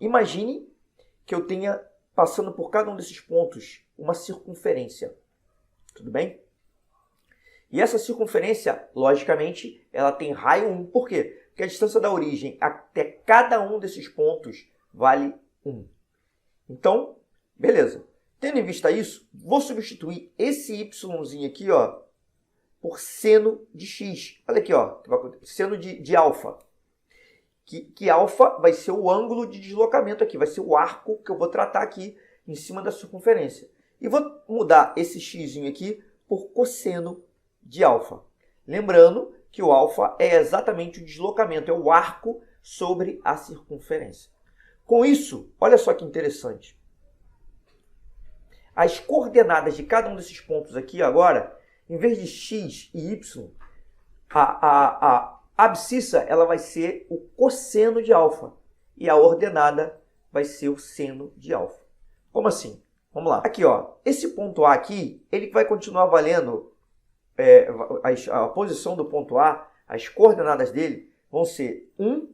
Imagine que eu tenha, passando por cada um desses pontos, uma circunferência. Tudo bem? E essa circunferência, logicamente, ela tem raio 1. Por quê? Porque a distância da origem até cada um desses pontos vale 1. Então, beleza. Tendo em vista isso, vou substituir esse yzinho aqui, ó, por seno de x. Olha aqui, ó, seno de alfa. Que alfa vai ser o ângulo de deslocamento aqui, vai ser o arco que eu vou tratar aqui em cima da circunferência. E vou mudar esse x aqui por cosseno de alfa. Lembrando que o alfa é exatamente o deslocamento, é o arco sobre a circunferência. Com isso, olha só que interessante. As coordenadas de cada um desses pontos aqui agora, em vez de x e y, a abscissa ela vai ser o cosseno de alfa e a ordenada vai ser o seno de alfa. Como assim? Vamos lá. Aqui, ó, esse ponto A aqui, ele vai continuar valendo a posição do ponto A, as coordenadas dele vão ser 1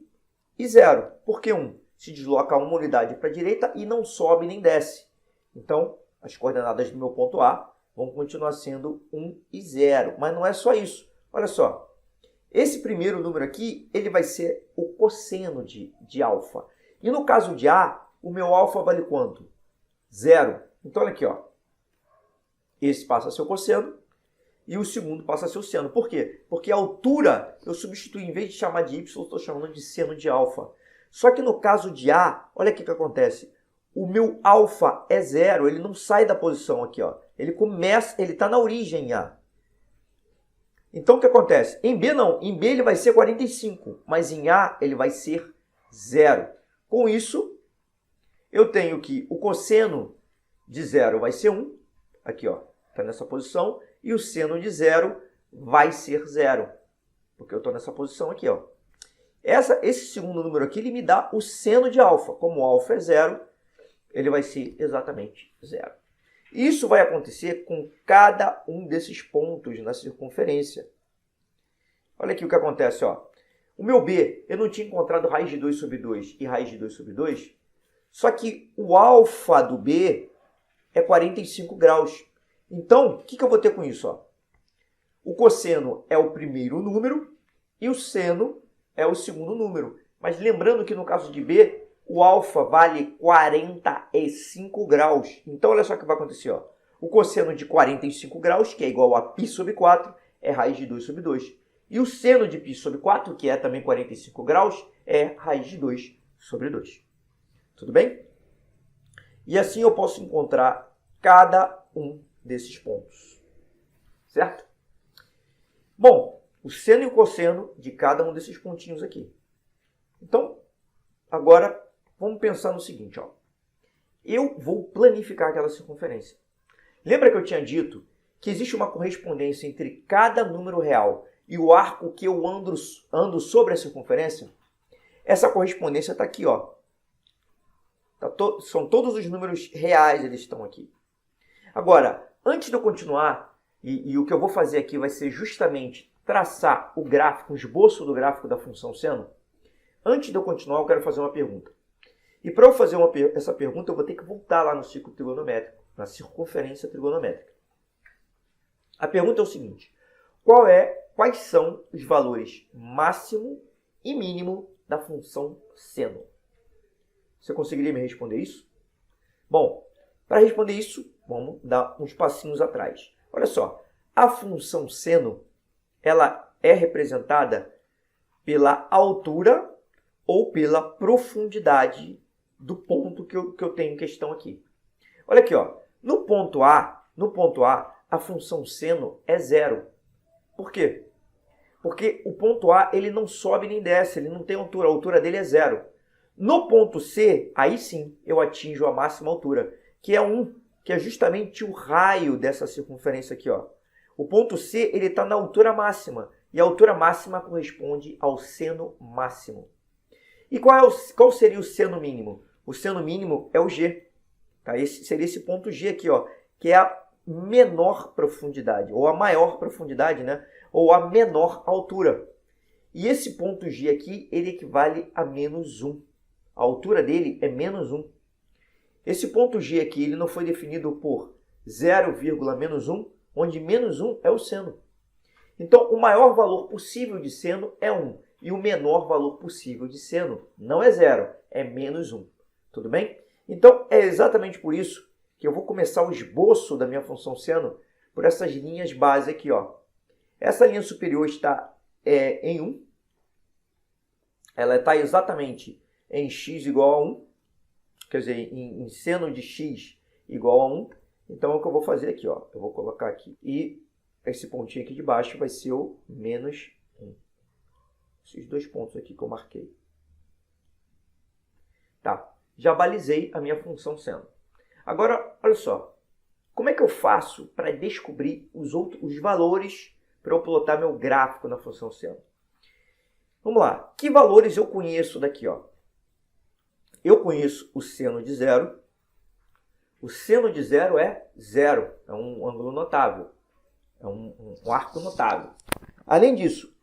e 0. Por que 1? Se desloca uma unidade para a direita e não sobe nem desce. Então, as coordenadas do meu ponto A vão continuar sendo 1 e 0. Mas não é só isso. Olha só. Esse primeiro número aqui, ele vai ser o cosseno de alfa. E no caso de A, o meu alfa vale quanto? 0. Então, olha aqui, ó. Esse passa a ser o cosseno e o segundo passa a ser o seno. Por quê? Porque a altura, eu substituí, em vez de chamar de y, eu estou chamando de seno de alfa. Só que no caso de A, olha o que acontece. O meu alfa é 0, ele não sai da posição aqui, ó. Ele está na origem em A. Então, o que acontece? Em B, não. Em B, ele vai ser 45, mas em A, ele vai ser 0. Com isso, eu tenho que o cosseno de 0 vai ser 1. Aqui, ó. Está nessa posição. E o seno de 0 vai ser 0. Porque eu estou nessa posição aqui, ó. Esse segundo número aqui, ele me dá o seno de alfa. Como o alfa é 0, ele vai ser exatamente 0. Isso vai acontecer com cada um desses pontos na circunferência. Olha aqui o que acontece, ó. O meu B, eu não tinha encontrado raiz de 2 sobre 2 e raiz de 2 sobre 2, só que o alfa do B é 45 graus. Então, o que eu vou ter com isso, ó? O cosseno é o primeiro número e o seno é o segundo número. Mas lembrando que no caso de B, o alfa vale 45 graus. Então, olha só o que vai acontecer, ó. O cosseno de 45 graus, que é igual a π sobre 4, é raiz de 2 sobre 2. E o seno de π sobre 4, que é também 45 graus, é raiz de 2 sobre 2. Tudo bem? E assim eu posso encontrar cada um desses pontos. Certo? Bom, o seno e o cosseno de cada um desses pontinhos aqui. Então, agora, vamos pensar no seguinte, ó. Eu vou planificar aquela circunferência. Lembra que eu tinha dito que existe uma correspondência entre cada número real e o arco que eu ando sobre a circunferência? Essa correspondência está aqui, ó. São todos os números reais, eles estão aqui. Agora, antes de eu continuar, e o que eu vou fazer aqui vai ser justamente traçar o gráfico, o esboço do gráfico da função seno. Antes de eu continuar, eu quero fazer uma pergunta. E para eu fazer essa pergunta, eu vou ter que voltar lá no círculo trigonométrico, na circunferência trigonométrica. A pergunta é o seguinte: quais são os valores máximo e mínimo da função seno? Você conseguiria me responder isso? Bom, para responder isso, vamos dar uns passinhos atrás. Olha só, a função seno, ela é representada pela altura ou pela profundidade do ponto que eu tenho em questão aqui. Olha aqui, ó. No ponto A, a função seno é 0. Por quê? Porque o ponto A ele não sobe nem desce, ele não tem altura, a altura dele é 0. No ponto C, aí sim eu atinjo a máxima altura, que é 1, que é justamente o raio dessa circunferência aqui, ó. O ponto C ele está na altura máxima, e a altura máxima corresponde ao seno máximo. E qual seria o seno mínimo? O seno mínimo é o G. Tá? Seria esse ponto G aqui, ó, que é a menor profundidade, ou a maior profundidade, né? Ou a menor altura. E esse ponto G aqui, ele equivale a menos 1. A altura dele é menos 1. Esse ponto G aqui ele não foi definido por 0, menos 1, onde menos 1 é o seno. Então, o maior valor possível de seno é 1. E o menor valor possível de seno não é 0, é menos 1. Tudo bem? Então, é exatamente por isso que eu vou começar o esboço da minha função seno por essas linhas base aqui, ó. Essa linha superior está em 1. Ela está exatamente em x igual a 1. Quer dizer, em seno de x igual a 1. Então, o que eu vou fazer aqui, ó, eu vou colocar aqui. E esse pontinho aqui de baixo vai ser o menos 1. Esses dois pontos aqui que eu marquei. Tá, já balizei a minha função seno. Agora, olha só. Como é que eu faço para descobrir os valores para eu plotar meu gráfico na função seno? Vamos lá. Que valores eu conheço daqui, ó? Eu conheço o seno de 0. O seno de 0 é 0. É um ângulo notável. É um arco notável. Além disso,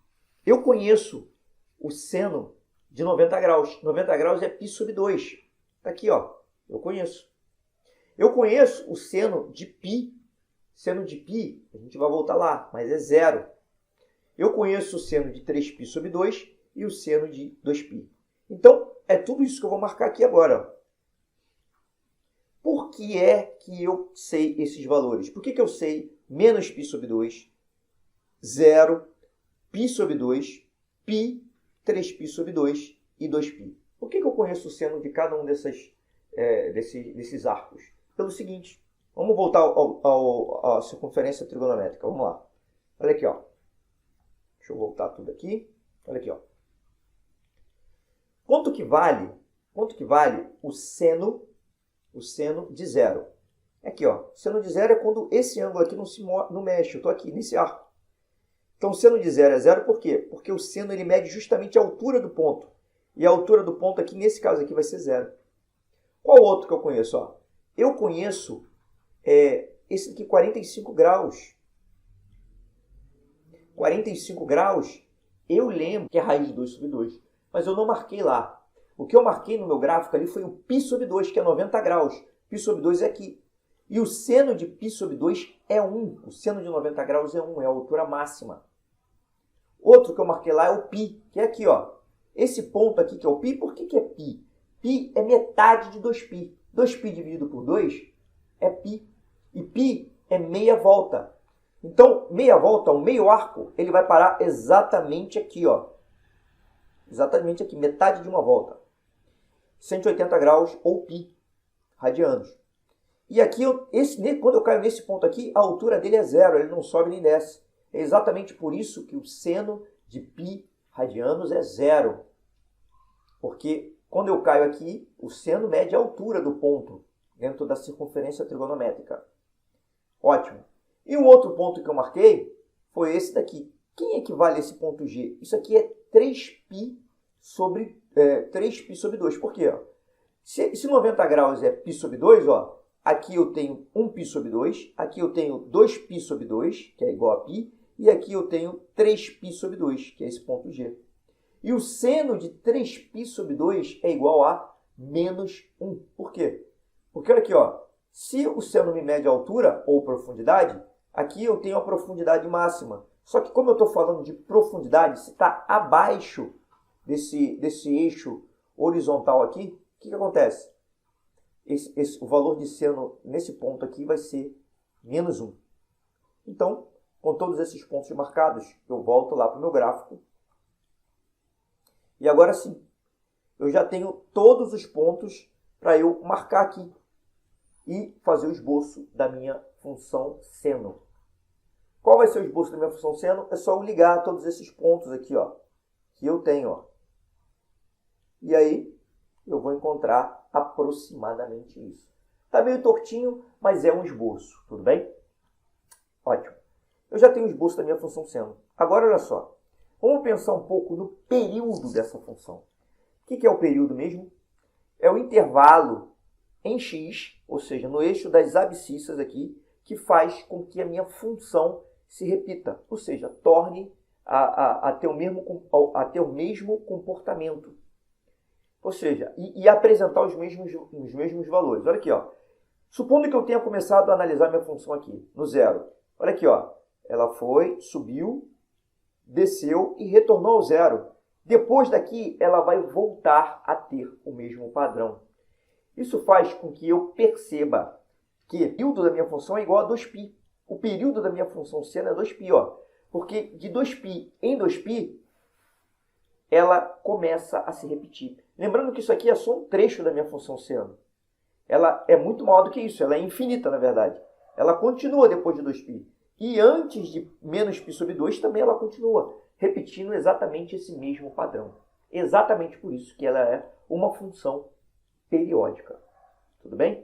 eu conheço o seno de 90 graus. 90 graus é π sobre 2. Está aqui, ó. Eu conheço. Eu conheço o seno de π. Seno de π, a gente vai voltar lá, mas é 0. Eu conheço o seno de 3π sobre 2 e o seno de 2π. Então, é tudo isso que eu vou marcar aqui agora. Por que é que eu sei esses valores? Por que eu sei menos π sobre 2, 0, π sobre 2, π, 3π sobre 2 e 2π? Por que eu conheço o seno de cada um desses arcos? Pelo seguinte, vamos voltar à circunferência trigonométrica. Vamos lá. Olha aqui, ó. Deixa eu voltar tudo aqui. Olha aqui, ó. Quanto que vale o seno de 0? Aqui, ó. Seno de 0 é quando esse ângulo aqui não mexe. Eu estou aqui nesse arco. Então, o seno de 0 é 0 por quê? Porque o seno ele mede justamente a altura do ponto. E a altura do ponto aqui, nesse caso aqui, vai ser 0. Qual outro que eu conheço? Ó? Eu conheço esse aqui, 45 graus. 45 graus, eu lembro que é raiz de 2 sobre 2. Mas eu não marquei lá. O que eu marquei no meu gráfico ali foi o π sobre 2, que é 90 graus. π sobre 2 é aqui. E o seno de π sobre 2 é 1. O seno de 90 graus é 1, é a altura máxima. Outro que eu marquei lá é o π, que é aqui, ó. Esse ponto aqui que é o π, por que é π? Π é metade de 2π. 2π dividido por 2 é π. E π é meia volta. Então, meia volta, o meio arco, ele vai parar exatamente aqui, ó. Exatamente aqui, metade de uma volta. 180 graus ou π, radianos. E aqui, quando eu caio nesse ponto aqui, a altura dele é 0, ele não sobe nem desce. É exatamente por isso que o seno de π radianos é 0. Porque quando eu caio aqui, o seno mede a altura do ponto dentro da circunferência trigonométrica. Ótimo. E um outro ponto que eu marquei foi esse daqui. Quem equivale a esse ponto G? Isso aqui é 3π sobre 2. Por quê? Ó? Se 90 graus é π sobre 2, ó, aqui eu tenho 1π sobre 2, aqui eu tenho 2π sobre 2, que é igual a π, e aqui eu tenho 3π sobre 2, que é esse ponto G. E o seno de 3π sobre 2 é igual a menos 1. Por quê? Porque olha aqui, ó, se o seno me mede a altura ou profundidade, aqui eu tenho a profundidade máxima. Só que como eu estou falando de profundidade, se está abaixo desse eixo horizontal aqui, o que acontece? O valor de seno nesse ponto aqui vai ser menos 1. Então, com todos esses pontos marcados, eu volto lá para o meu gráfico. E agora sim, eu já tenho todos os pontos para eu marcar aqui e fazer o esboço da minha função seno. Qual vai ser o esboço da minha função seno? É só eu ligar todos esses pontos aqui, ó, que eu tenho. Ó. E aí, eu vou encontrar aproximadamente isso. Está meio tortinho, mas é um esboço, tudo bem? Ótimo. Eu já tenho o esboço da minha função seno. Agora, olha só. Vamos pensar um pouco no período dessa função. O que é o período mesmo? É o intervalo em x, ou seja, no eixo das abscissas aqui, que faz com que a minha função se repita, ou seja, torne a ter o mesmo comportamento. Ou seja, e apresentar os mesmos valores. Olha aqui, ó. Supondo que eu tenha começado a analisar minha função aqui, no zero. Olha aqui, ó. Ela foi, subiu, desceu e retornou ao zero. Depois daqui, ela vai voltar a ter o mesmo padrão. Isso faz com que eu perceba que o período da minha função é igual a 2π. O período da minha função seno é 2π, ó. Porque de 2π em 2π, ela começa a se repetir. Lembrando que isso aqui é só um trecho da minha função seno. Ela é muito maior do que isso, ela é infinita, na verdade. Ela continua depois de 2π. E antes de menos π sobre 2, também ela continua, repetindo exatamente esse mesmo padrão. Exatamente por isso que ela é uma função periódica. Tudo bem?